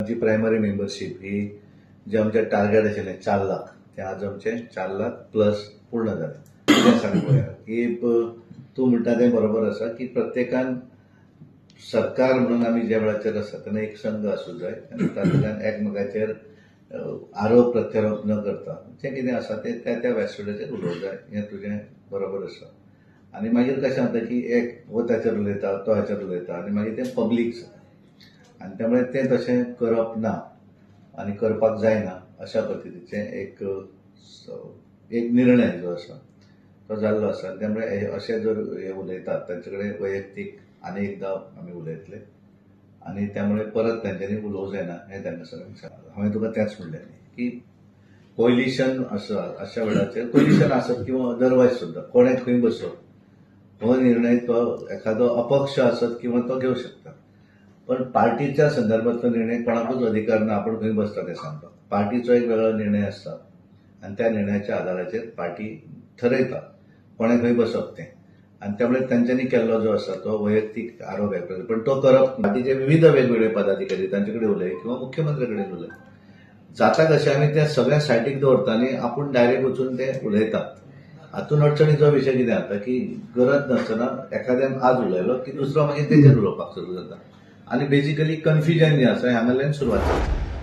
आमची primary membership ही जे आमचे टार्गेट आशिल्लें 4 लाख ते आज आमचे 4 लाख प्लस पूर्ण जालें. कितें सांगूया की तूं म्हणटा तें बरोबर आसा की प्रत्येकान सरकार म्हणून आमी ज्या वेळाचेर आसा तेन्ना एक संघ आसूं जाय आनी तातूंतल्यान एकमेकाचेर आरोप प्रत्यारोप न करता जें कितें आसा तें त्या व्यासपीठाचेर उलोवंक जाय हें तुजें बरोबर आसा. आनी मागीर कशें जाता की एक हो ताचेर उलयता तो हाचेर उलयता आनी मागीर तें पब्लीक जाता आनी त्यामुळे तें तशें करप ना आनी करपाक जायना अशा पद्दतीचें एक निर्णय जो आसा तो जाल्लो आसा. त्यामुळे अशें जर हे उलयतात तांचे कडेन वैयक्तीक आनी एकदां आमी उलयतले आनी त्यामुळे परत तांच्यांनी उलोवंक जायना हें तांकां सगळ्यांक सांगलां. हांवें तुका तेंच म्हणलें की कोलिशन आसा अशा वेळाचेर कोलिशन आसत किंवा अदरवायज सुद्दां कोणें खंय बसप हो निर्णय तो एखादो अपक्ष आसत किंवा तो घेवं शकता. पण पार्टीच्या संदर्भातलो निर्णय कोणाकूच अधिकार ना आपण खंय बसता तें सांगपाक. पार्टीचो एक वेगळो निर्णय आसता आनी त्या निर्णयाच्या आदाराचेर पार्टी ठरयता कोणें खंय बसप तें आनी त्यामुळे तांच्यांनी केल्लो जो आसा तो वैयक्तीक आरोप आहे पण तो करप पार्टीचे विविध वेगवेगळे पदाधिकारी तांचे कडेन उलय किंवा मुख्यमंत्री कडेन उलय जाता कशें आमी तें सगळें सायडीक दवरता आनी आपूण डायरेक्ट वचून तें उलयतात. हातून अडचणीचो विशय कितें जाता की गरज नासतना एखाद्यान आज उलयलो की दुसरो मागीर तेचेर उलोवपाक सुरू जाता आनी बेजिकली कन्फ्युजन जें आसा हें हांगाल्यान सुरवात जाता.